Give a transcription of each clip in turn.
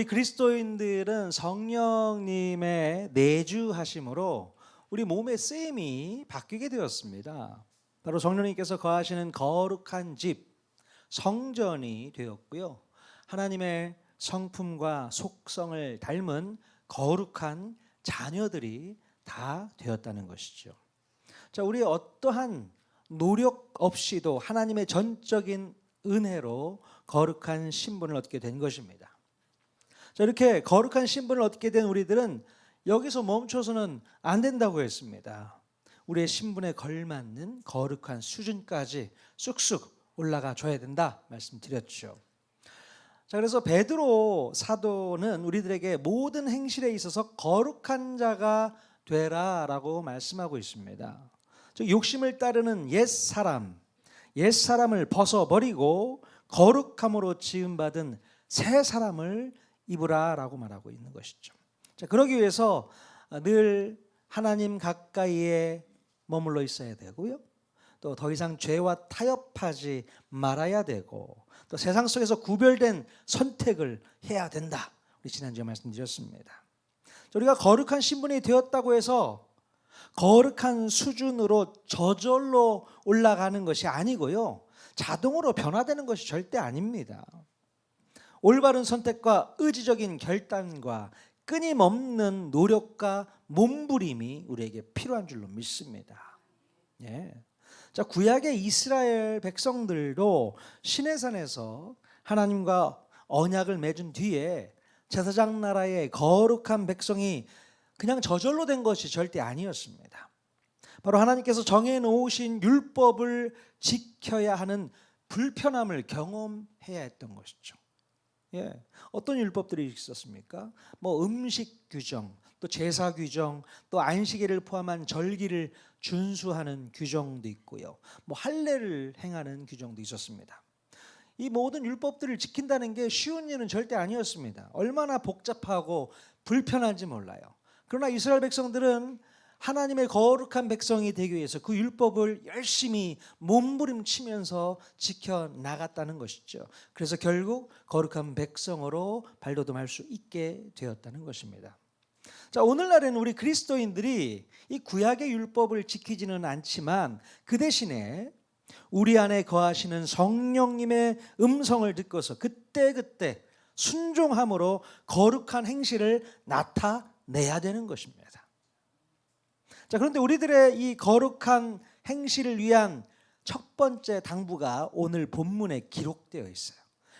우리 그리스도인들은 성령님의 내주하심으로 우리 몸의 쓰임이 바뀌게 되었습니다. 바로 성령님께서 거하시는 거룩한 집, 성전이 되었고요. 하나님의 성품과 속성을 닮은 거룩한 자녀들이 다 되었다는 것이죠. 자, 우리 어떠한 노력 없이도 하나님의 전적인 은혜로 거룩한 신분을 얻게 된 것입니다. 자, 이렇게 거룩한 신분을 얻게 된 우리들은 여기서 멈춰서는 안 된다고 했습니다. 우리의 신분에 걸맞는 거룩한 수준까지 쑥쑥 올라가 줘야 된다 말씀드렸죠. 자, 그래서 베드로 사도는 우리들에게 모든 행실에 있어서 거룩한 자가 되라라고 말씀하고 있습니다. 즉 욕심을 따르는 옛사람을 벗어버리고 거룩함으로 지음받은 새 사람을 입으라라고 말하고 있는 것이죠. 자, 그러기 위해서 늘 하나님 가까이에 머물러 있어야 되고요. 또 더 이상 죄와 타협하지 말아야 되고, 또 세상 속에서 구별된 선택을 해야 된다. 우리 지난주에 말씀드렸습니다. 우리가 거룩한 신분이 되었다고 해서 거룩한 수준으로 저절로 올라가는 것이 아니고요. 자동으로 변화되는 것이 절대 아닙니다. 올바른 선택과 의지적인 결단과 끊임없는 노력과 몸부림이 우리에게 필요한 줄로 믿습니다. 예. 자, 구약의 이스라엘 백성들도 시내산에서 하나님과 언약을 맺은 뒤에 제사장 나라의 거룩한 백성이 그냥 저절로 된 것이 절대 아니었습니다. 바로 하나님께서 정해놓으신 율법을 지켜야 하는 불편함을 경험해야 했던 것이죠. 예, 어떤 율법들이 있었습니까? 음식 규정, 또 제사 규정, 또 안식일을 포함한 절기를 준수하는 규정도 있고요. 할례를 행하는 규정도 있었습니다. 이 모든 율법들을 지킨다는 게 쉬운 일은 절대 아니었습니다. 얼마나 복잡하고 불편한지 몰라요. 그러나 이스라엘 백성들은 하나님의 거룩한 백성이 되기 위해서 그 율법을 열심히 몸부림치면서 지켜나갔다는 것이죠. 그래서 결국 거룩한 백성으로 발돋움할 수 있게 되었다는 것입니다. 자, 오늘날에는 우리 그리스도인들이 이 구약의 율법을 지키지는 않지만 그 대신에 우리 안에 거하시는 성령님의 음성을 듣고서 그때그때 순종함으로 거룩한 행실을 나타내야 되는 것입니다. 자, 그런데 우리들의 이 거룩한 행실을 위한 첫 번째 당부가 오늘 본문에 기록되어 있어요.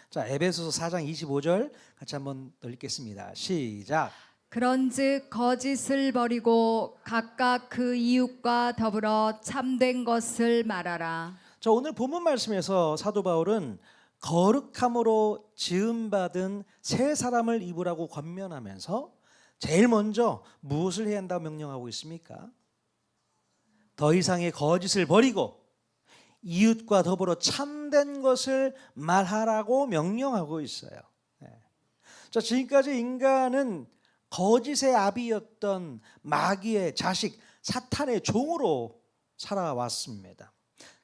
자, 에베소서 4장 25절 같이 한번 더 읽겠습니다. 시작. 그런즉 거짓을 버리고 각각 그 이웃과 더불어 참된 것을 말하라. 자, 오늘 본문 말씀에서 사도 바울은 거룩함으로 지음받은 새 사람을 입으라고 권면하면서 제일 먼저 무엇을 해야 한다고 명령하고 있습니까? 더 이상의 거짓을 버리고 이웃과 더불어 참된 것을 말하라고 명령하고 있어요. 자, 지금까지 인간은 거짓의 아비였던 마귀의 자식 사탄의 종으로 살아왔습니다.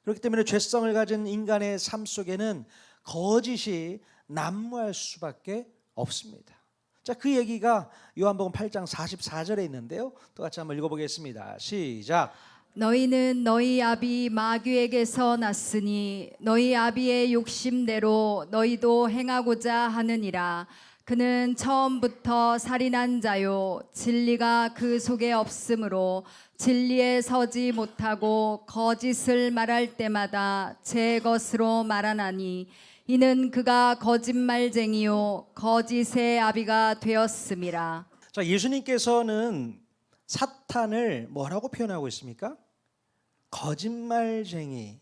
그렇기 때문에 죄성을 가진 인간의 삶 속에는 거짓이 난무할 수밖에 없습니다. 자, 그 얘기가 요한복음 8장 44절에 있는데요. 또 같이 한번 읽어보겠습니다. 시작. 너희는 너희 아비 마귀에게서 났으니 너희 아비의 욕심대로 너희도 행하고자 하느니라. 그는 처음부터 살인한 자요 진리가 그 속에 없으므로 진리에 서지 못하고 거짓을 말할 때마다 제 것으로 말하나니 이는 그가 거짓말쟁이요 거짓의 아비가 되었음이라. 자, 예수님께서는 사탄을 뭐라고 표현하고 있습니까? 거짓말쟁이,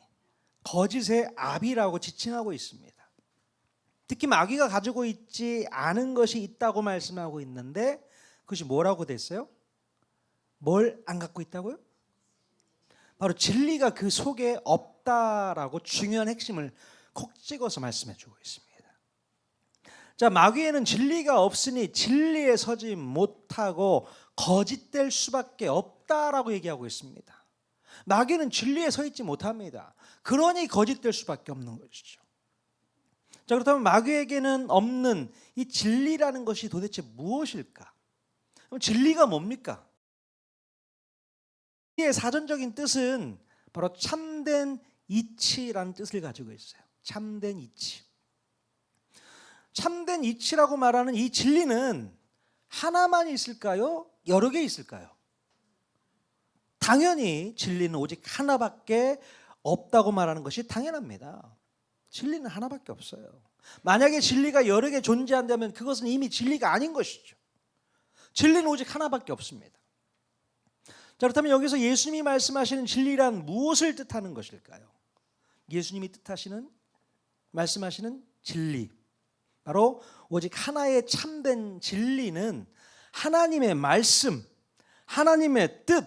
거짓의 아비라고 지칭하고 있습니다. 특히 마귀가 가지고 있지 않은 것이 있다고 말씀하고 있는데 그것이 뭐라고 됐어요? 뭘 안 갖고 있다고요? 바로 진리가 그 속에 없다라고 중요한 핵심을 콕 찍어서 말씀해 주고 있습니다. 자, 마귀에는 진리가 없으니 진리에 서지 못하고 거짓될 수밖에 없다라고 얘기하고 있습니다. 마귀는 진리에 서 있지 못합니다. 그러니 거짓될 수밖에 없는 것이죠. 자, 그렇다면 마귀에게는 없는 이 진리라는 것이 도대체 무엇일까? 그럼 진리가 뭡니까? 이의 사전적인 뜻은 바로 참된 이치라는 뜻을 가지고 있어요. 참된 이치. 참된 이치라고 말하는 이 진리는 하나만 있을까요? 여러 개 있을까요? 당연히 진리는 오직 하나밖에 없다고 말하는 것이 당연합니다. 진리는 하나밖에 없어요. 만약에 진리가 여러 개 존재한다면 그것은 이미 진리가 아닌 것이죠. 진리는 오직 하나밖에 없습니다. 자, 그렇다면 여기서 예수님이 말씀하시는 진리란 무엇을 뜻하는 것일까요? 예수님이 말씀하시는 진리, 바로 오직 하나의 참된 진리는 하나님의 말씀, 하나님의 뜻,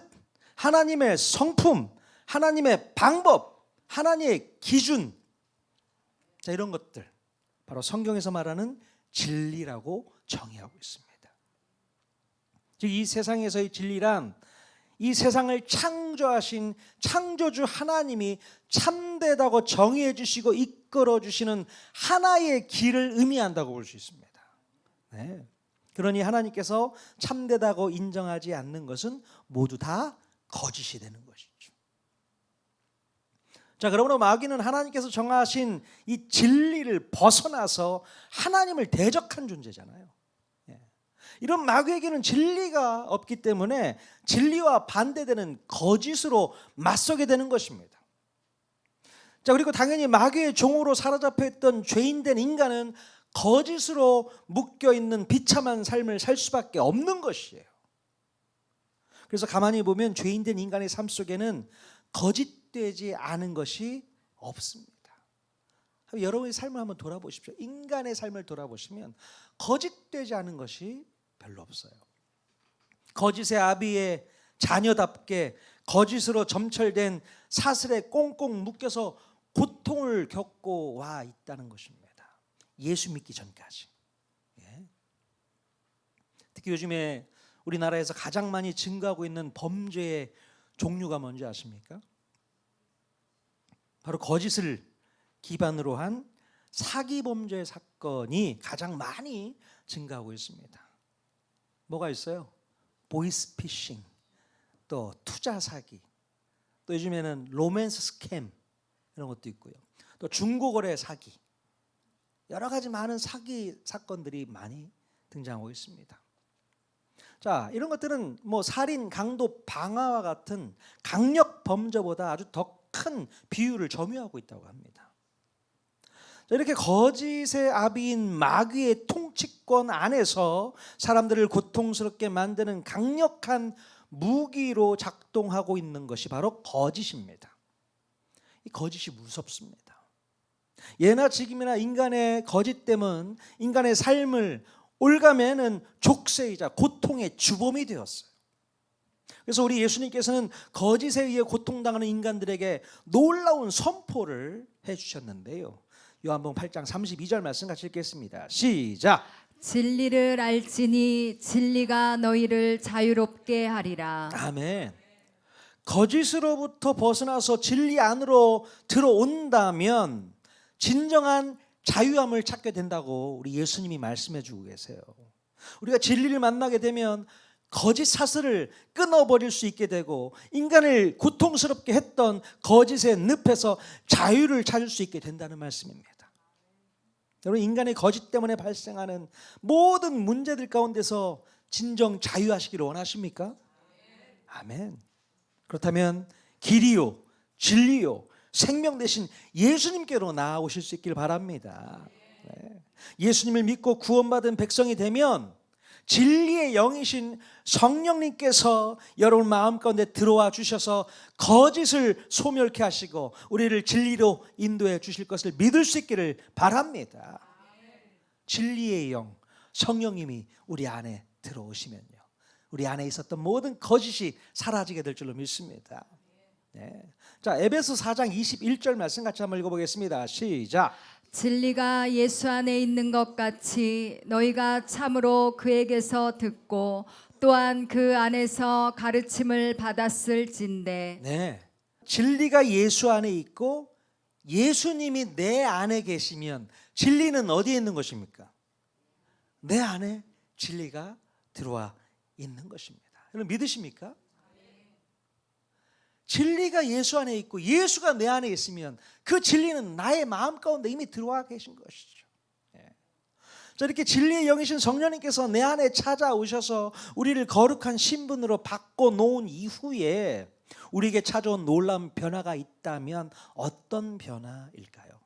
하나님의 성품, 하나님의 방법, 하나님의 기준, 자, 이런 것들 바로 성경에서 말하는 진리라고 정의하고 있습니다. 즉 이 세상에서의 진리란 이 세상을 창조하신 창조주 하나님이 참되다고 정의해 주시고 이끌어 주시는 하나의 길을 의미한다고 볼 수 있습니다. 네. 그러니 하나님께서 참되다고 인정하지 않는 것은 모두 다 거짓이 되는 것이죠. 자, 그러므로 마귀는 하나님께서 정하신 이 진리를 벗어나서 하나님을 대적한 존재잖아요. 이런 마귀에게는 진리가 없기 때문에 진리와 반대되는 거짓으로 맞서게 되는 것입니다. 자, 그리고 당연히 마귀의 종으로 사로잡혀 있던 죄인된 인간은 거짓으로 묶여 있는 비참한 삶을 살 수밖에 없는 것이에요. 그래서 가만히 보면 죄인된 인간의 삶 속에는 거짓되지 않은 것이 없습니다. 여러분의 삶을 한번 돌아보십시오. 인간의 삶을 돌아보시면 거짓되지 않은 것이 별로 없어요. 거짓의 아비의 자녀답게 거짓으로 점철된 사슬에 꽁꽁 묶여서 고통을 겪고 와 있다는 것입니다. 예수 믿기 전까지. 특히 요즘에 우리나라에서 가장 많이 증가하고 있는 범죄의 종류가 뭔지 아십니까? 바로 거짓을 기반으로 한 사기 범죄 사건이 가장 많이 증가하고 있습니다. 뭐가 있어요? 보이스피싱, 또 투자 사기, 또 요즘에는 로맨스 스캠 이런 것도 있고요. 또 중고거래 사기, 여러 가지 많은 사기 사건들이 많이 등장하고 있습니다. 자, 이런 것들은 뭐 살인, 강도, 방화와 같은 강력 범죄보다 아주 더 큰 비율을 점유하고 있다고 합니다. 자, 이렇게 거짓의 아비인 마귀의 통치권 안에서 사람들을 고통스럽게 만드는 강력한 무기로 작동하고 있는 것이 바로 거짓입니다. 이 거짓이 무섭습니다. 예나 지금이나 인간의 거짓됨은 인간의 삶을 올가매는 족쇄이자 고통의 주범이 되었어요. 그래서 우리 예수님께서는 거짓에 의해 고통당하는 인간들에게 놀라운 선포를 해주셨는데요. 요한복음 8장 32절 말씀 같이 읽겠습니다. 시작. 진리를 알지니 진리가 너희를 자유롭게 하리라. 아멘. 거짓으로부터 벗어나서 진리 안으로 들어온다면 진정한 자유함을 찾게 된다고 우리 예수님이 말씀해 주고 계세요. 우리가 진리를 만나게 되면 거짓 사슬을 끊어버릴 수 있게 되고 인간을 고통스럽게 했던 거짓의 늪에서 자유를 찾을 수 있게 된다는 말씀입니다. 여러분, 인간의 거짓 때문에 발생하는 모든 문제들 가운데서 진정 자유하시기를 원하십니까? 아멘. 그렇다면 길이요, 진리요, 생명 되신 예수님께로 나아오실 수 있기를 바랍니다. 예수님을 믿고 구원받은 백성이 되면 진리의 영이신 성령님께서 여러분 마음 가운데 들어와 주셔서 거짓을 소멸케 하시고 우리를 진리로 인도해 주실 것을 믿을 수 있기를 바랍니다. 진리의 영, 성령님이 우리 안에 들어오시면요, 우리 안에 있었던 모든 거짓이 사라지게 될 줄로 믿습니다. 네. 자, 에베소 4장 21절 말씀 같이 한번 읽어보겠습니다. 시작. 진리가 예수 안에 있는 것 같이 너희가 참으로 그에게서 듣고 또한 그 안에서 가르침을 받았을진대. 네. 진리가 예수 안에 있고 예수님이 내 안에 계시면 진리는 어디에 있는 것입니까? 내 안에 진리가 들어와 있는 것입니다. 여러분 믿으십니까? 진리가 예수 안에 있고 예수가 내 안에 있으면 그 진리는 나의 마음 가운데 이미 들어와 계신 것이죠. 자, 이렇게 진리의 영이신 성령님께서 내 안에 찾아오셔서 우리를 거룩한 신분으로 바꿔놓은 이후에 우리에게 찾아온 놀라운 변화가 있다면 어떤 변화일까요?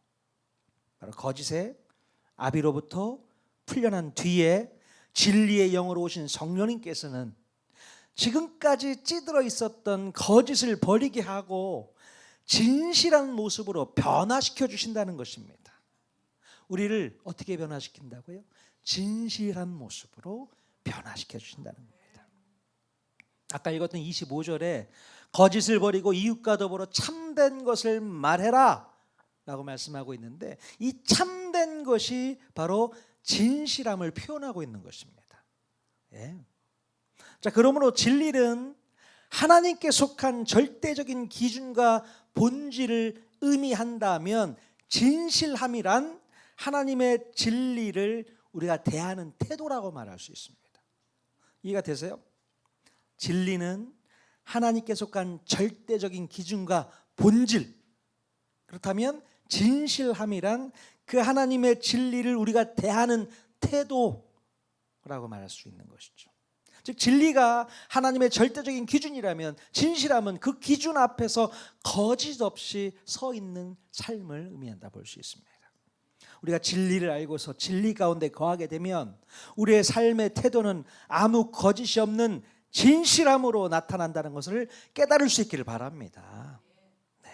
바로 거짓의 아비로부터 풀려난 뒤에 진리의 영으로 오신 성령님께서는 지금까지 찌들어 있었던 거짓을 버리게 하고 진실한 모습으로 변화시켜 주신다는 것입니다. 우리를 어떻게 변화시킨다고요? 진실한 모습으로 변화시켜 주신다는 겁니다. 아까 읽었던 25절에 거짓을 버리고 이웃과 더불어 참된 것을 말해라 라고 말씀하고 있는데, 이 참된 것이 바로 진실함을 표현하고 있는 것입니다. 예. 자, 그러므로 진리는 하나님께 속한 절대적인 기준과 본질을 의미한다면 진실함이란 하나님의 진리를 우리가 대하는 태도라고 말할 수 있습니다. 이해가 되세요? 진리는 하나님께 속한 절대적인 기준과 본질, 그렇다면 진실함이란 그 하나님의 진리를 우리가 대하는 태도라고 말할 수 있는 것이죠. 즉 진리가 하나님의 절대적인 기준이라면 진실함은 그 기준 앞에서 거짓 없이 서 있는 삶을 의미한다 볼 수 있습니다. 우리가 진리를 알고서 진리 가운데 거하게 되면 우리의 삶의 태도는 아무 거짓이 없는 진실함으로 나타난다는 것을 깨달을 수 있기를 바랍니다. 네.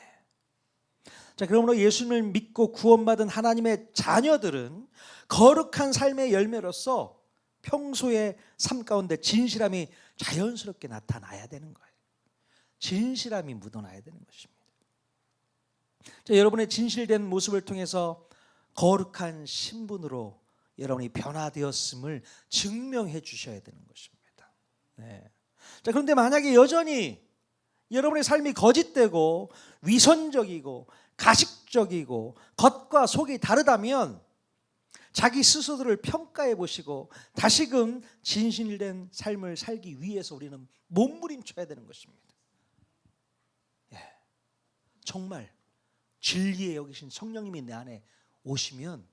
자, 그러므로 예수님을 믿고 구원받은 하나님의 자녀들은 거룩한 삶의 열매로서 평소의 삶 가운데 진실함이 자연스럽게 나타나야 되는 거예요. 진실함이 묻어나야 되는 것입니다. 자, 여러분의 진실된 모습을 통해서 거룩한 신분으로 여러분이 변화되었음을 증명해 주셔야 되는 것입니다. 네. 자, 그런데 만약에 여전히 여러분의 삶이 거짓되고 위선적이고 가식적이고 겉과 속이 다르다면 자기 스스로를 평가해 보시고 다시금 진실된 삶을 살기 위해서 우리는 몸부림쳐야 되는 것입니다. 예. 정말 진리에 여기신 성령님이 내 안에 오시면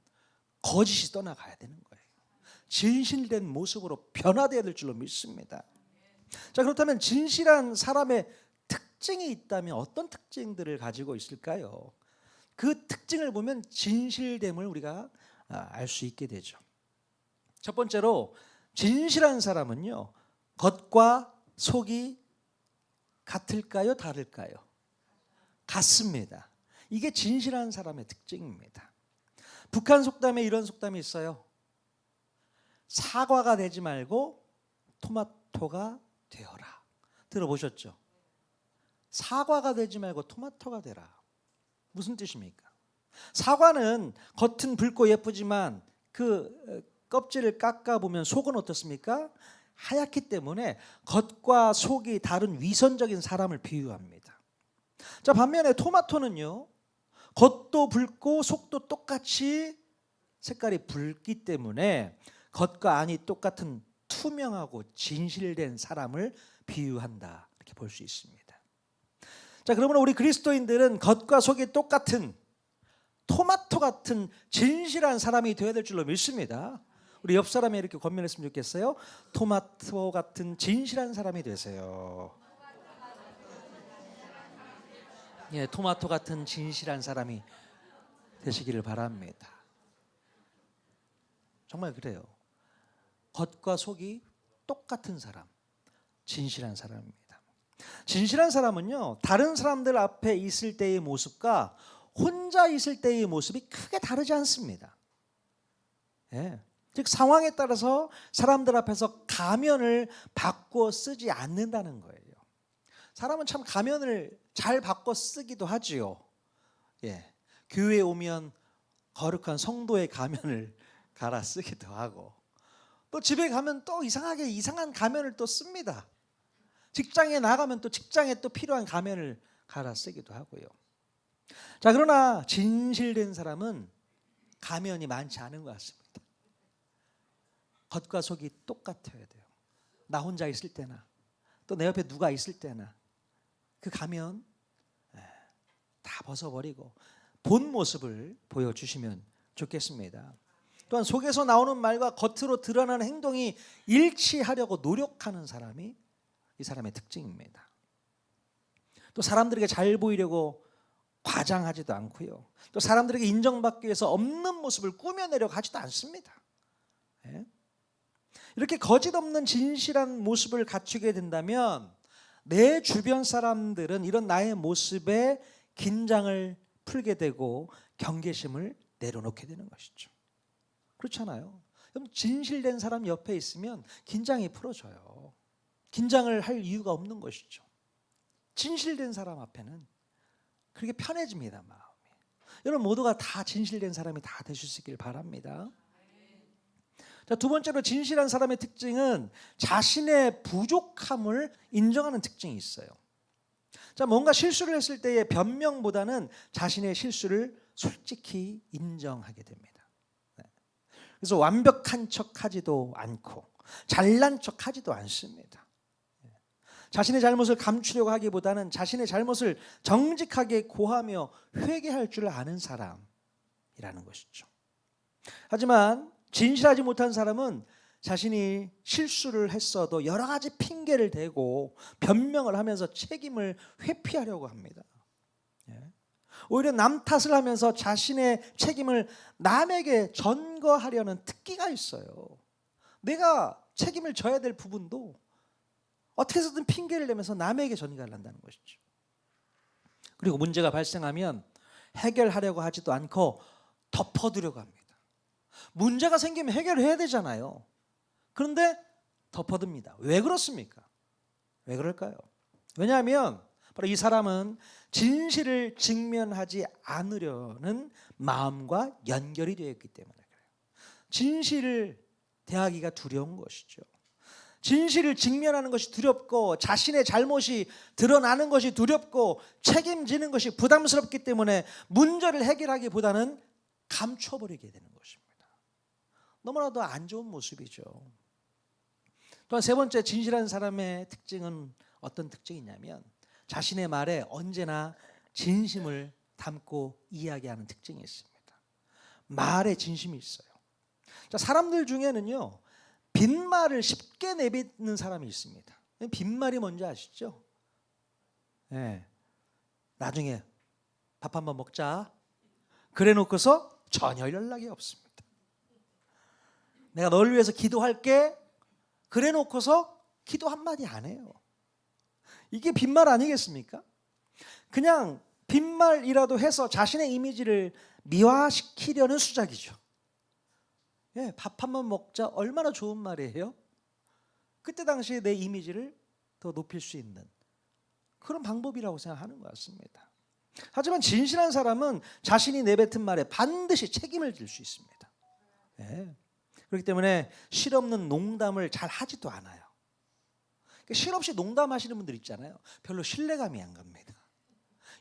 거짓이 떠나가야 되는 거예요. 진실된 모습으로 변화되어야 될 줄로 믿습니다. 자, 그렇다면 진실한 사람의 특징이 있다면 어떤 특징들을 가지고 있을까요? 그 특징을 보면 진실됨을 우리가 알 수 있게 되죠. 첫 번째로 진실한 사람은요, 겉과 속이 같을까요? 다를까요? 같습니다. 이게 진실한 사람의 특징입니다. 북한 속담에 이런 속담이 있어요. 사과가 되지 말고 토마토가 되어라. 들어보셨죠? 사과가 되지 말고 토마토가 되라. 무슨 뜻입니까? 사과는 겉은 붉고 예쁘지만 그 껍질을 깎아보면 속은 어떻습니까? 하얗기 때문에 겉과 속이 다른 위선적인 사람을 비유합니다. 자, 반면에 토마토는요, 겉도 붉고 속도 똑같이 색깔이 붉기 때문에 겉과 안이 똑같은 투명하고 진실된 사람을 비유한다, 이렇게 볼 수 있습니다. 자, 그러면 우리 그리스도인들은 겉과 속이 똑같은 토마토 같은 진실한 사람이 되어야 될 줄로 믿습니다. 우리 옆 사람이 이렇게 권면했으면 좋겠어요. 토마토 같은 진실한 사람이 되세요. 예, 토마토 같은 진실한 사람이 되시기를 바랍니다. 정말 그래요. 겉과 속이 똑같은 사람, 진실한 사람입니다. 진실한 사람은요, 다른 사람들 앞에 있을 때의 모습과 혼자 있을 때의 모습이 크게 다르지 않습니다. 예. 즉 상황에 따라서 사람들 앞에서 가면을 바꿔 쓰지 않는다는 거예요. 사람은 참 가면을 잘 바꿔 쓰기도 하지요. 예. 교회에 오면 거룩한 성도의 가면을 갈아 쓰기도 하고, 또 집에 가면 또 이상하게 이상한 가면을 또 씁니다. 직장에 나가면 또 직장에 또 필요한 가면을 갈아 쓰기도 하고요. 자, 그러나 진실된 사람은 가면이 많지 않은 것 같습니다. 겉과 속이 똑같아야 돼요. 나 혼자 있을 때나 또 내 옆에 누가 있을 때나 그 가면 다 벗어버리고 본 모습을 보여주시면 좋겠습니다. 또한 속에서 나오는 말과 겉으로 드러나는 행동이 일치하려고 노력하는 사람이 이 사람의 특징입니다. 또 사람들에게 잘 보이려고 과장하지도 않고요. 또 사람들에게 인정받기 위해서 없는 모습을 꾸며내려고 하지도 않습니다. 이렇게 거짓 없는 진실한 모습을 갖추게 된다면 내 주변 사람들은 이런 나의 모습에 긴장을 풀게 되고 경계심을 내려놓게 되는 것이죠. 그렇잖아요. 그럼 진실된 사람 옆에 있으면 긴장이 풀어져요. 긴장을 할 이유가 없는 것이죠. 진실된 사람 앞에는 그렇게 편해집니다, 마음이. 여러분 모두가 다 진실된 사람이 다 되실 수 있길 바랍니다. 자, 두 번째로 진실한 사람의 특징은 자신의 부족함을 인정하는 특징이 있어요. 자, 뭔가 실수를 했을 때의 변명보다는 자신의 실수를 솔직히 인정하게 됩니다. 그래서 완벽한 척하지도 않고 잘난 척하지도 않습니다. 자신의 잘못을 감추려고 하기보다는 자신의 잘못을 정직하게 고하며 회개할 줄 아는 사람이라는 것이죠. 하지만 진실하지 못한 사람은 자신이 실수를 했어도 여러 가지 핑계를 대고 변명을 하면서 책임을 회피하려고 합니다. 오히려 남 탓을 하면서 자신의 책임을 남에게 전거하려는 특기가 있어요. 내가 책임을 져야 될 부분도 어떻게 해서든 핑계를 내면서 남에게 전가를 한다는 것이죠. 그리고 문제가 발생하면 해결하려고 하지도 않고 덮어두려고 합니다. 문제가 생기면 해결을 해야 되잖아요. 그런데 덮어둡니다. 왜 그렇습니까? 왜 그럴까요? 왜냐하면 바로 이 사람은 진실을 직면하지 않으려는 마음과 연결이 되어 있기 때문에 그래요. 진실을 대하기가 두려운 것이죠. 진실을 직면하는 것이 두렵고 자신의 잘못이 드러나는 것이 두렵고 책임지는 것이 부담스럽기 때문에 문제를 해결하기보다는 감춰버리게 되는 것입니다. 너무나도 안 좋은 모습이죠. 또한 세 번째 진실한 사람의 특징은 어떤 특징이냐면 자신의 말에 언제나 진심을 담고 이야기하는 특징이 있습니다. 말에 진심이 있어요. 자, 사람들 중에는요 빈말을 쉽게 내뱉는 사람이 있습니다. 빈말이 뭔지 아시죠? 네. 나중에 밥 한번 먹자 그래 놓고서 전혀 연락이 없습니다. 내가 널 위해서 기도할게 그래 놓고서 기도 한마디 안 해요. 이게 빈말 아니겠습니까? 그냥 빈말이라도 해서 자신의 이미지를 미화시키려는 수작이죠. 밥 한번 먹자 얼마나 좋은 말이에요. 그때 당시에 내 이미지를 더 높일 수 있는 그런 방법이라고 생각하는 것 같습니다. 하지만 진실한 사람은 자신이 내뱉은 말에 반드시 책임을 질 수 있습니다. 그렇기 때문에 실없는 농담을 잘 하지도 않아요. 실없이 농담하시는 분들 있잖아요. 별로 신뢰감이 안 갑니다.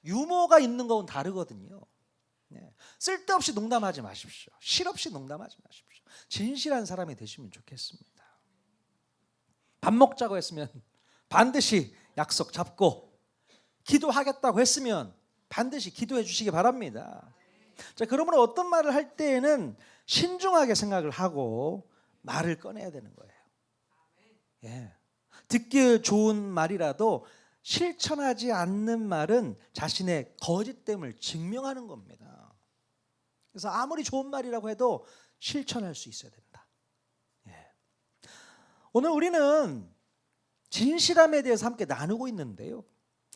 유머가 있는 건 다르거든요. 쓸데없이 농담하지 마십시오. 실없이 농담하지 마십시오. 진실한 사람이 되시면 좋겠습니다. 밥 먹자고 했으면 반드시 약속 잡고 기도하겠다고 했으면 반드시 기도해 주시기 바랍니다. 자, 그러므로 어떤 말을 할 때에는 신중하게 생각을 하고 말을 꺼내야 되는 거예요. 듣기 좋은 말이라도 실천하지 않는 말은 자신의 거짓됨을 증명하는 겁니다. 그래서 아무리 좋은 말이라고 해도 실천할 수 있어야 된다. 오늘 우리는 진실함에 대해서 함께 나누고 있는데요.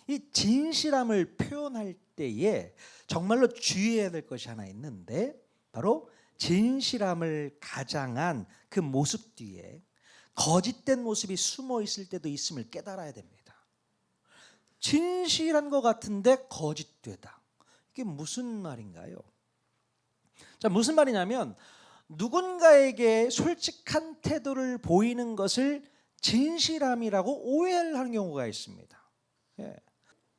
이 진실함을 표현할 때에 정말로 주의해야 될 것이 하나 있는데 바로 진실함을 가장한 그 모습 뒤에 거짓된 모습이 숨어 있을 때도 있음을 깨달아야 됩니다. 진실한 것 같은데 거짓되다. 이게 무슨 말인가요? 자, 무슨 말이냐면 누군가에게 솔직한 태도를 보이는 것을 진실함이라고 오해를 하는 경우가 있습니다.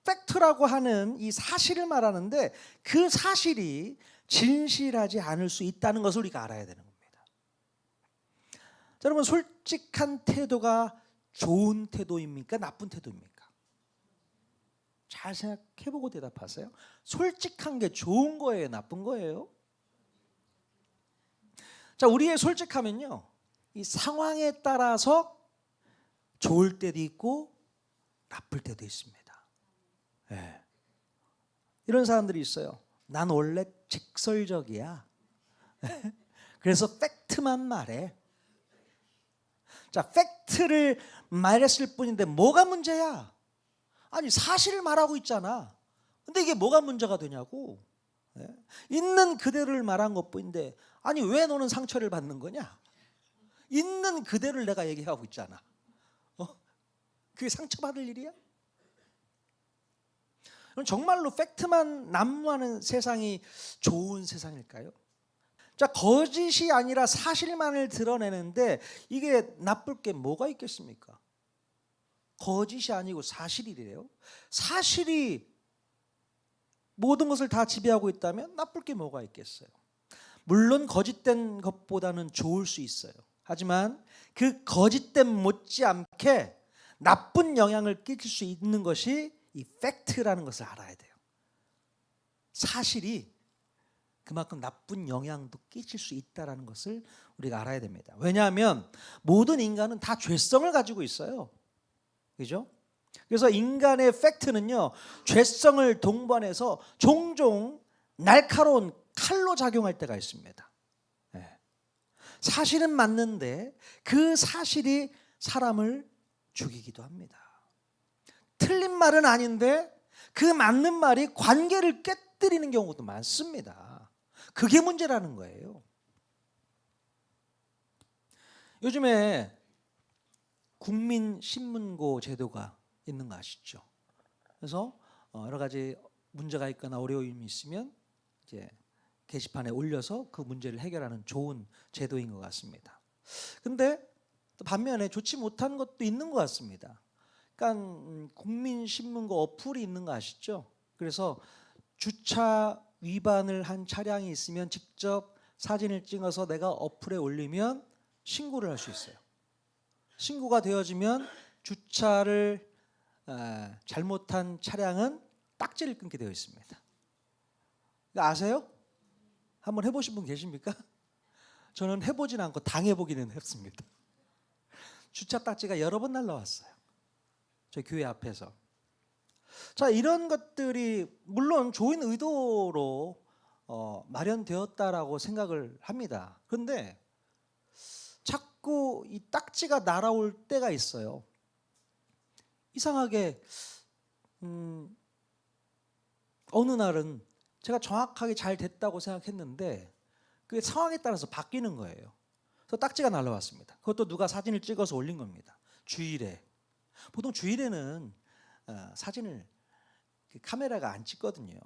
팩트라고 하는 이 사실을 말하는데 그 사실이 진실하지 않을 수 있다는 것을 우리가 알아야 되는 겁니다. 자, 여러분, 솔직한 태도가 좋은 태도입니까? 나쁜 태도입니까? 잘 생각해보고 대답하세요. 솔직한 게 좋은 거예요? 나쁜 거예요? 자, 우리의 솔직하면요, 이 상황에 따라서 좋을 때도 있고 나쁠 때도 있습니다. 네. 이런 사람들이 있어요. 난 원래 직설적이야. 그래서 팩트만 말해. 자, 팩트를 말했을 뿐인데 뭐가 문제야? 아니, 사실을 말하고 있잖아. 근데 이게 뭐가 문제가 되냐고. 네? 있는 그대로를 말한 것뿐인데, 아니 왜 너는 상처를 받는 거냐? 있는 그대로를 내가 얘기하고 있잖아. 그게 상처받을 일이야? 정말로 팩트만 난무하는 세상이 좋은 세상일까요? 자, 거짓이 아니라 사실만을 드러내는데 이게 나쁠 게 뭐가 있겠습니까? 거짓이 아니고 사실이래요. 사실이 모든 것을 다 지배하고 있다면 나쁠 게 뭐가 있겠어요? 물론 거짓된 것보다는 좋을 수 있어요. 하지만 그 거짓됨 못지않게 나쁜 영향을 끼칠 수 있는 것이 이 팩트라는 것을 알아야 돼요. 사실이 그만큼 나쁜 영향도 끼칠 수 있다는 것을 우리가 알아야 됩니다. 왜냐하면 모든 인간은 다 죄성을 가지고 있어요. 그죠? 그래서 인간의 팩트는요, 죄성을 동반해서 종종 날카로운 칼로 작용할 때가 있습니다. 네. 사실은 맞는데 그 사실이 사람을 죽이기도 합니다. 틀린 말은 아닌데 그 맞는 말이 관계를 깨뜨리는 경우도 많습니다. 그게 문제라는 거예요. 요즘에 국민신문고 제도가 있는 거 아시죠? 그래서 여러 가지 문제가 있거나 어려움이 있으면 이제 게시판에 올려서 그 문제를 해결하는 좋은 제도인 것 같습니다. 근데 또 반면에 좋지 못한 것도 있는 것 같습니다. 그러니까 국민신문고 어플이 있는 거 아시죠? 그래서 주차 위반을 한 차량이 있으면 직접 사진을 찍어서 내가 어플에 올리면 신고를 할 수 있어요. 신고가 되어지면 주차를 잘못한 차량은 딱지를 끊게 되어 있습니다. 아세요? 한번 해보신 분 계십니까? 저는 해보진 않고 당해보기는 했습니다. 주차 딱지가 여러 번 날라왔어요. 저희 교회 앞에서. 자, 이런 것들이 물론 좋은 의도로 마련되었다라고 생각을 합니다. 그런데 자꾸 이 딱지가 날아올 때가 있어요. 이상하게 어느 날은 제가 정확하게 잘 됐다고 생각했는데 그게 상황에 따라서 바뀌는 거예요. 그래서 딱지가 날아왔습니다. 그것도 누가 사진을 찍어서 올린 겁니다. 주일에. 보통 주일에는 사진을 카메라가 안 찍거든요.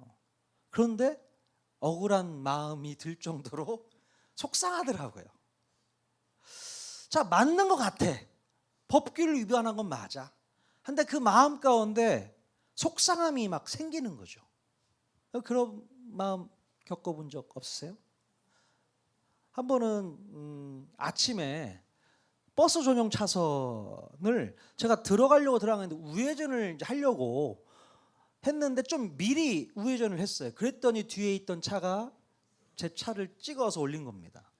그런데 억울한 마음이 들 정도로 속상하더라고요. 자, 맞는 것 같아. 법규를 위반한 건 맞아. 근데 그 마음 가운데 속상함이 막 생기는 거죠. 그런 마음 겪어본 적 없으세요? 한 번은 아침에 버스 전용 차선을 제가 들어가려고 들어갔는데 우회전을 이제 하려고 했는데 좀 미리 우회전을 했어요. 그랬더니 뒤에 있던 차가 제 차를 찍어서 올린 겁니다.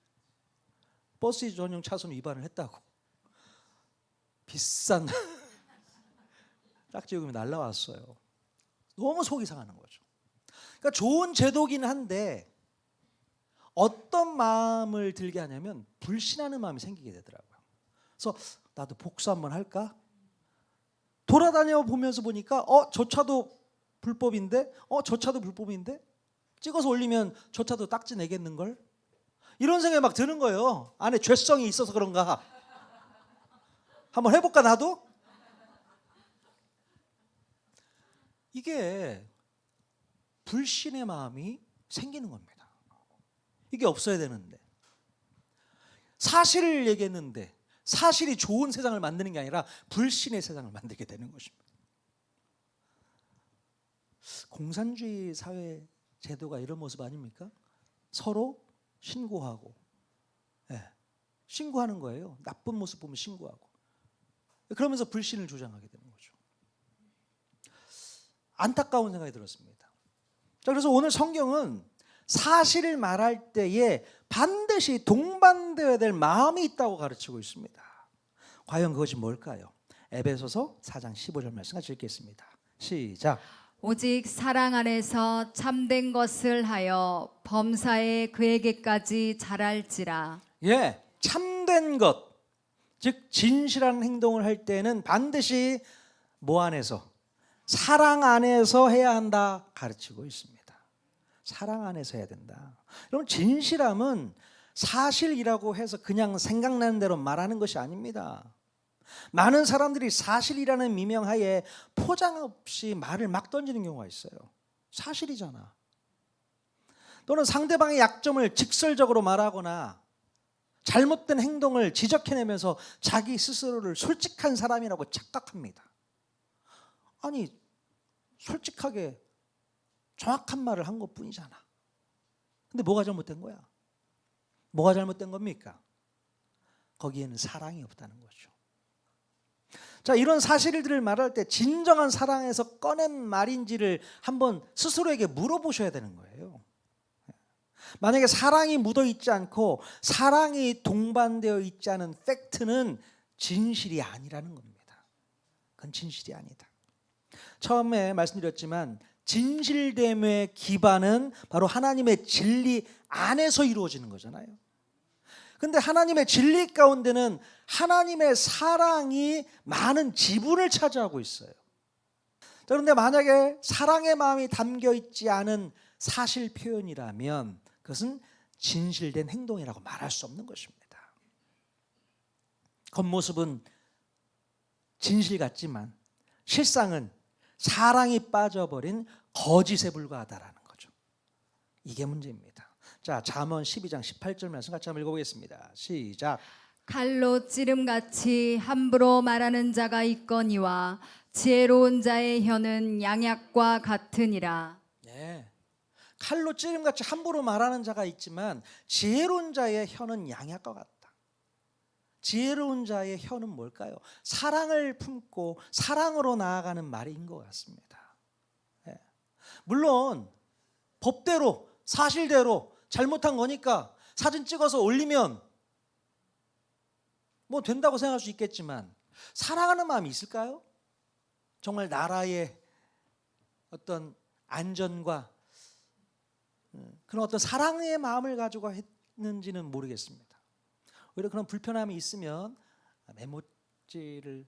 버스 전용 차선 위반을 했다고. 비싼 딱지요금이 날라왔어요. 너무 속이 상하는 거죠. 그러니까 좋은 제도긴 한데 어떤 마음을 들게 하냐면 불신하는 마음이 생기게 되더라고요. 그래서 나도 복수 한번 할까? 돌아다녀 보면서 보니까 저 차도 불법인데 저 차도 불법인데 찍어서 올리면 저 차도 딱지 내겠는걸? 이런 생각이 막 드는 거예요. 안에 죄성이 있어서 그런가? 한번 해볼까 나도? 이게 불신의 마음이 생기는 겁니다. 이게 없어야 되는데 사실을 얘기했는데 사실이 좋은 세상을 만드는 게 아니라 불신의 세상을 만들게 되는 것입니다. 공산주의 사회 제도가 이런 모습 아닙니까? 서로 신고하고, 신고하는 거예요. 나쁜 모습 보면 신고하고. 그러면서 불신을 조장하게 되는 거죠. 안타까운 생각이 들었습니다. 자, 그래서 오늘 성경은 사실을 말할 때에 반드시 동반되어야 될 마음이 있다고 가르치고 있습니다. 과연 그것이 뭘까요? 에베소서 4장 15절 말씀 같이 읽겠습니다. 시작. 오직 사랑 안에서 참된 것을 하여 범사에 그에게까지 자랄지라. 참된 것, 즉 진실한 행동을 할 때는 반드시 뭐 안에서? 사랑 안에서 해야 한다 가르치고 있습니다. 사랑 안에서 해야 된다. 여러분, 진실함은 사실이라고 해서 그냥 생각나는 대로 말하는 것이 아닙니다. 많은 사람들이 사실이라는 미명하에 포장 없이 말을 막 던지는 경우가 있어요. 사실이잖아. 또는 상대방의 약점을 직설적으로 말하거나 잘못된 행동을 지적해내면서 자기 스스로를 솔직한 사람이라고 착각합니다. 아니, 솔직하게 정확한 말을 한 것뿐이잖아. 근데 뭐가 잘못된 거야? 뭐가 잘못된 겁니까? 거기에는 사랑이 없다는 거죠. 자, 이런 사실들을 말할 때 진정한 사랑에서 꺼낸 말인지를 한번 스스로에게 물어보셔야 되는 거예요. 만약에 사랑이 묻어 있지 않고 사랑이 동반되어 있지 않은 팩트는 진실이 아니라는 겁니다. 그건 진실이 아니다. 처음에 말씀드렸지만 진실됨의 기반은 바로 하나님의 진리 안에서 이루어지는 거잖아요. 근데 하나님의 진리 가운데는 하나님의 사랑이 많은 지분을 차지하고 있어요. 그런데 만약에 사랑의 마음이 담겨 있지 않은 사실 표현이라면 그것은 진실된 행동이라고 말할 수 없는 것입니다. 겉모습은 진실 같지만 실상은 사랑이 빠져버린 거짓에 불과하다라는 거죠. 이게 문제입니다. 자, 잠언 12장 18절 말씀 같이 한번 읽어보겠습니다. 시작. 칼로 찌름같이 함부로 말하는 자가 있거니와 지혜로운 자의 혀는 양약과 같으니라. 칼로 찌름같이 함부로 말하는 자가 있지만 지혜로운 자의 혀는 양약과 같다. 지혜로운 자의 혀는 뭘까요? 사랑을 품고 사랑으로 나아가는 말인 것 같습니다. 물론 법대로 사실대로 잘못한 거니까 사진 찍어서 올리면 뭐 된다고 생각할 수 있겠지만 사랑하는 마음이 있을까요? 정말 나라의 어떤 안전과 그런 어떤 사랑의 마음을 가지고 했는지는 모르겠습니다. 오히려 그런 불편함이 있으면 메모지를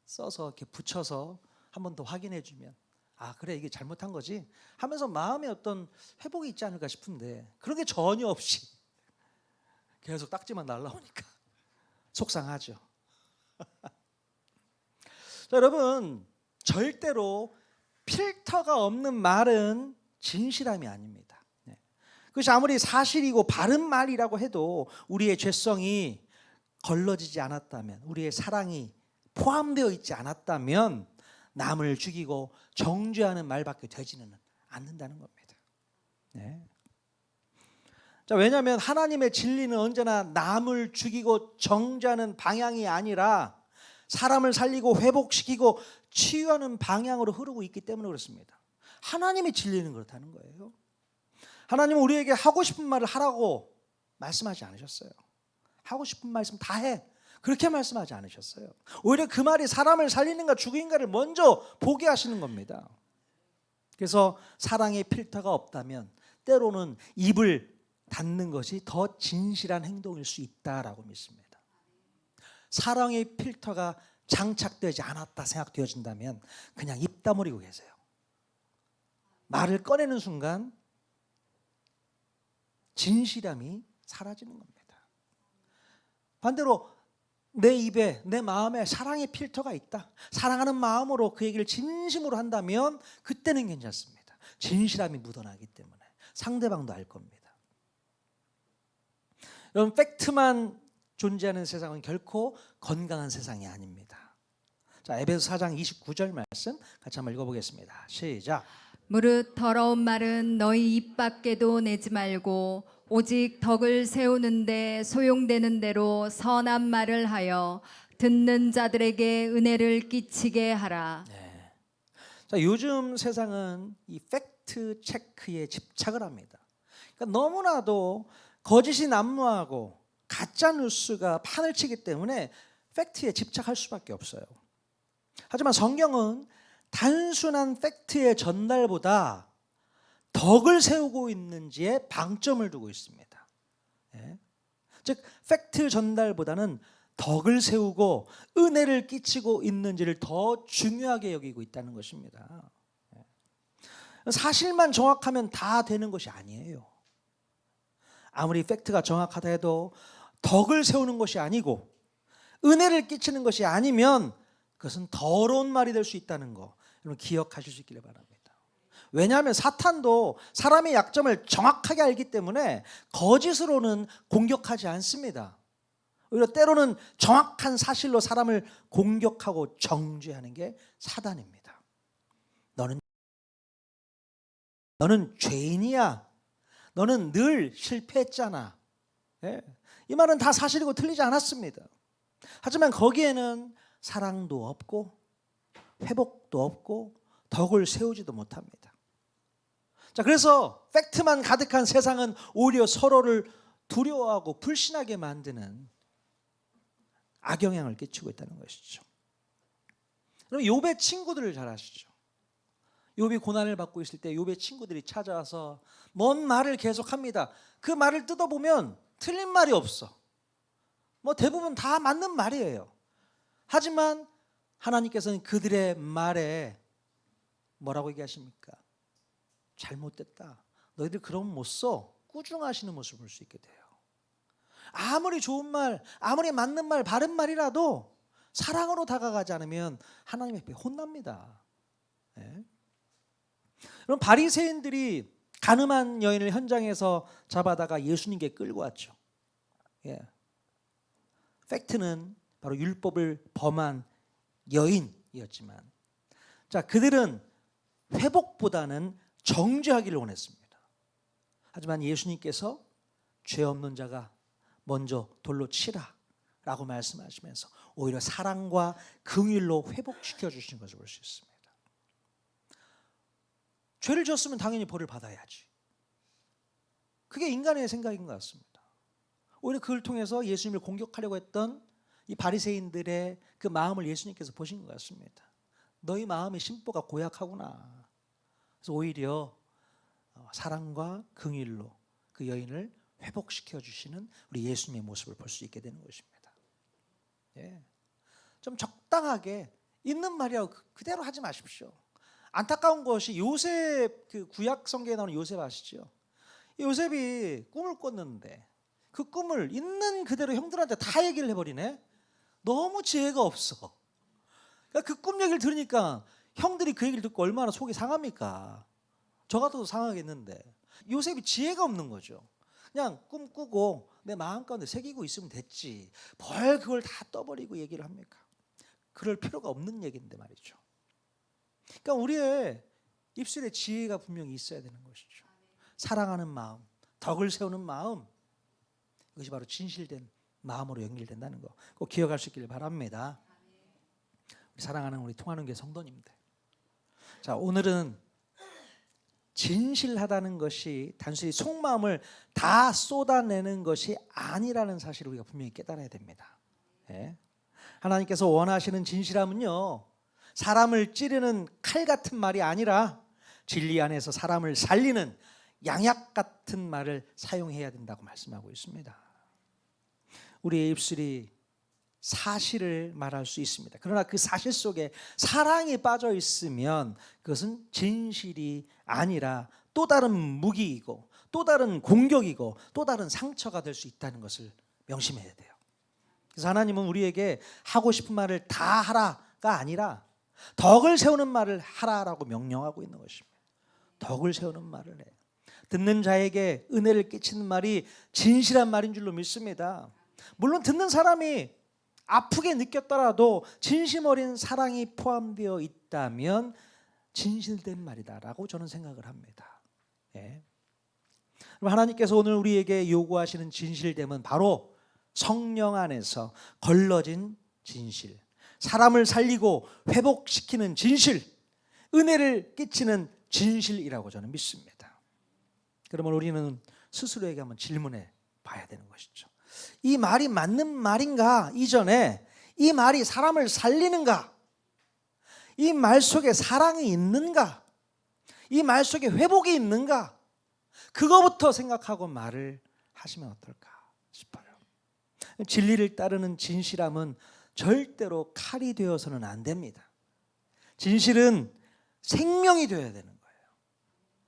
써서 이렇게 붙여서 한 번 더 확인해 주면 아, 그래, 이게 잘못한 거지 하면서 마음의 어떤 회복이 있지 않을까 싶은데 그런 게 전혀 없이 계속 딱지만 날라오니까 속상하죠. 자, 여러분, 절대로 필터가 없는 말은 진실함이 아닙니다. 그것이 아무리 사실이고 바른 말이라고 해도 우리의 죄성이 걸러지지 않았다면, 우리의 사랑이 포함되어 있지 않았다면 남을 죽이고 정죄하는 말밖에 되지는 않는다는 겁니다. 자, 왜냐하면 하나님의 진리는 언제나 남을 죽이고 정죄하는 방향이 아니라 사람을 살리고 회복시키고 치유하는 방향으로 흐르고 있기 때문에 그렇습니다. 하나님의 진리는 그렇다는 거예요. 하나님은 우리에게 하고 싶은 말을 하라고 말씀하지 않으셨어요. 하고 싶은 말씀 다 해, 그렇게 말씀하지 않으셨어요. 오히려 그 말이 사람을 살리는가 죽이는가를 먼저 보게 하시는 겁니다. 그래서 사랑의 필터가 없다면 때로는 입을 닫는 것이 더 진실한 행동일 수 있다라고 믿습니다. 사랑의 필터가 장착되지 않았다 생각되어진다면 그냥 입 다물고 계세요. 말을 꺼내는 순간 진실함이 사라지는 겁니다. 반대로 내 입에, 내 마음에 사랑의 필터가 있다, 사랑하는 마음으로 그 얘기를 진심으로 한다면 그때는 괜찮습니다. 진실함이 묻어나기 때문에 상대방도 알 겁니다. 여러분, 팩트만 존재하는 세상은 결코 건강한 세상이 아닙니다. 자, 에베소 4장 29절 말씀 같이 한번 읽어보겠습니다. 시작. 무릇 더러운 말은 너희 입 밖에도 내지 말고 오직 덕을 세우는데 소용되는 대로 선한 말을 하여 듣는 자들에게 은혜를 끼치게 하라. 자, 요즘 세상은 이 팩트 체크에 집착을 합니다. 그러니까 너무나도 거짓이 난무하고 가짜 뉴스가 판을 치기 때문에 팩트에 집착할 수밖에 없어요. 하지만 성경은 단순한 팩트의 전달보다 덕을 세우고 있는지에 방점을 두고 있습니다. 즉 팩트 전달보다는 덕을 세우고 은혜를 끼치고 있는지를 더 중요하게 여기고 있다는 것입니다. 사실만 정확하면 다 되는 것이 아니에요. 아무리 팩트가 정확하다 해도 덕을 세우는 것이 아니고 은혜를 끼치는 것이 아니면 그것은 더러운 말이 될 수 있다는 거 여러분 기억하실 수 있기를 바랍니다. 왜냐하면 사탄도 사람의 약점을 정확하게 알기 때문에 거짓으로는 공격하지 않습니다. 오히려 때로는 정확한 사실로 사람을 공격하고 정죄하는 게 사단입니다. 너는 죄인이야. 너는 늘 실패했잖아. 이 말은 다 사실이고 틀리지 않았습니다. 하지만 거기에는 사랑도 없고 회복도 없고 덕을 세우지도 못합니다. 자, 그래서 팩트만 가득한 세상은 오히려 서로를 두려워하고 불신하게 만드는 악영향을 끼치고 있다는 것이죠. 그럼 욥의 친구들을 잘 아시죠? 욥이 고난을 받고 있을 때 욥의 친구들이 찾아와서 뭔 말을 계속합니다. 그 말을 뜯어보면 틀린 말이 없어. 뭐 대부분 다 맞는 말이에요. 하지만 하나님께서는 그들의 말에 뭐라고 얘기하십니까? 잘못됐다. 너희들 그러면 못 써. 꾸중하시는 모습을 볼 수 있게 돼요. 아무리 좋은 말, 아무리 맞는 말, 바른 말이라도 사랑으로 다가가지 않으면 하나님 앞에 혼납니다. 그럼 바리새인들이 간음한 여인을 현장에서 잡아다가 예수님께 끌고 왔죠. 팩트는 바로 율법을 범한 여인이었지만, 자, 그들은 회복보다는 정죄하기를 원했습니다. 하지만 예수님께서 죄 없는 자가 먼저 돌로 치라 라고 말씀하시면서 오히려 사랑과 긍휼로 회복시켜 주신 것을 볼 수 있습니다. 죄를 지었으면 당연히 벌을 받아야지. 그게 인간의 생각인 것 같습니다. 오히려 그걸 통해서 예수님을 공격하려고 했던 이 바리새인들의 그 마음을 예수님께서 보신 것 같습니다. 너희 마음의 심보가 고약하구나. 그래서 오히려 사랑과 긍휼로 그 여인을 회복시켜 주시는 우리 예수님의 모습을 볼 수 있게 되는 것입니다. 좀 적당하게 있는 말이라고 그대로 하지 마십시오. 안타까운 것이 요셉, 그 구약 성경에 나오는 요셉 아시죠? 요셉이 꿈을 꿨는데 그 꿈을 있는 그대로 형들한테 다 얘기를 해버리네. 너무 지혜가 없어. 그러니까 그 꿈 얘기를 들으니까 형들이 그 얘기를 듣고 얼마나 속이 상합니까? 저 같아도 상하겠는데 요셉이 지혜가 없는 거죠. 그냥 꿈꾸고 내 마음 가운데 새기고 있으면 됐지. 뭘 그걸 다 떠버리고 얘기를 합니까? 그럴 필요가 없는 얘기인데 말이죠. 그러니까 우리의 입술에 지혜가 분명히 있어야 되는 것이죠. 사랑하는 마음, 덕을 세우는 마음, 이것이 바로 진실된 마음으로 연결된다는 거 꼭 기억할 수 있기를 바랍니다. 우리 사랑하는 우리 통하는 교회 성도님들, 자, 오늘은 진실하다는 것이 단순히 속마음을 다 쏟아내는 것이 아니라는 사실을 우리가 분명히 깨달아야 됩니다. 하나님께서 원하시는 진실함은요, 사람을 찌르는 칼 같은 말이 아니라 진리 안에서 사람을 살리는 양약 같은 말을 사용해야 된다고 말씀하고 있습니다. 우리의 입술이 사실을 말할 수 있습니다. 그러나 그 사실 속에 사랑이 빠져 있으면 그것은 진실이 아니라 또 다른 무기이고 또 다른 공격이고 또 다른 상처가 될 수 있다는 것을 명심해야 돼요. 그래서 하나님은 우리에게 하고 싶은 말을 다 하라가 아니라 덕을 세우는 말을 하라라고 명령하고 있는 것입니다. 덕을 세우는 말을 해. 듣는 자에게 은혜를 끼치는 말이 진실한 말인 줄로 믿습니다. 물론 듣는 사람이 아프게 느꼈더라도 진심 어린 사랑이 포함되어 있다면 진실된 말이다라고 저는 생각을 합니다. 예. 하나님께서 오늘 우리에게 요구하시는 진실됨은 바로 성령 안에서 걸러진 진실, 사람을 살리고 회복시키는 진실, 은혜를 끼치는 진실이라고 저는 믿습니다. 그러면 우리는 스스로에게 한번 질문해 봐야 되는 것이죠. 이 말이 맞는 말인가? 이전에 이 말이 사람을 살리는가? 이 말 속에 사랑이 있는가? 이 말 속에 회복이 있는가? 그거부터 생각하고 말을 하시면 어떨까 싶어요. 진리를 따르는 진실함은 절대로 칼이 되어서는 안 됩니다. 진실은 생명이 되어야 되는 거예요.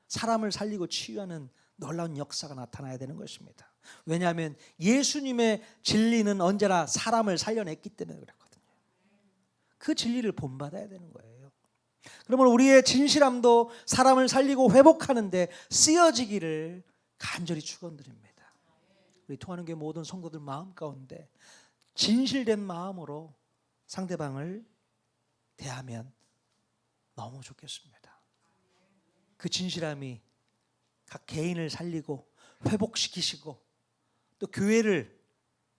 사람을 살리고 치유하는 놀라운 역사가 나타나야 되는 것입니다. 왜냐하면 예수님의 진리는 언제나 사람을 살려냈기 때문에 그렇거든요. 그 진리를 본받아야 되는 거예요. 그러면 우리의 진실함도 사람을 살리고 회복하는 데 쓰여지기를 간절히 축원드립니다. 우리 통하는 교회 모든 성도들 마음 가운데 진실된 마음으로 상대방을 대하면 너무 좋겠습니다. 그 진실함이 각 개인을 살리고 회복시키시고 또 교회를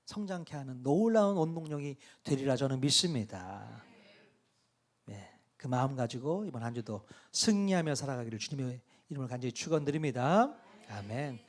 성장케 하는 놀라운 원동력이 되리라 저는 믿습니다. 네, 그 마음 가지고 이번 한 주도 승리하며 살아가기를 주님의 이름을 간절히 축원드립니다. 아멘.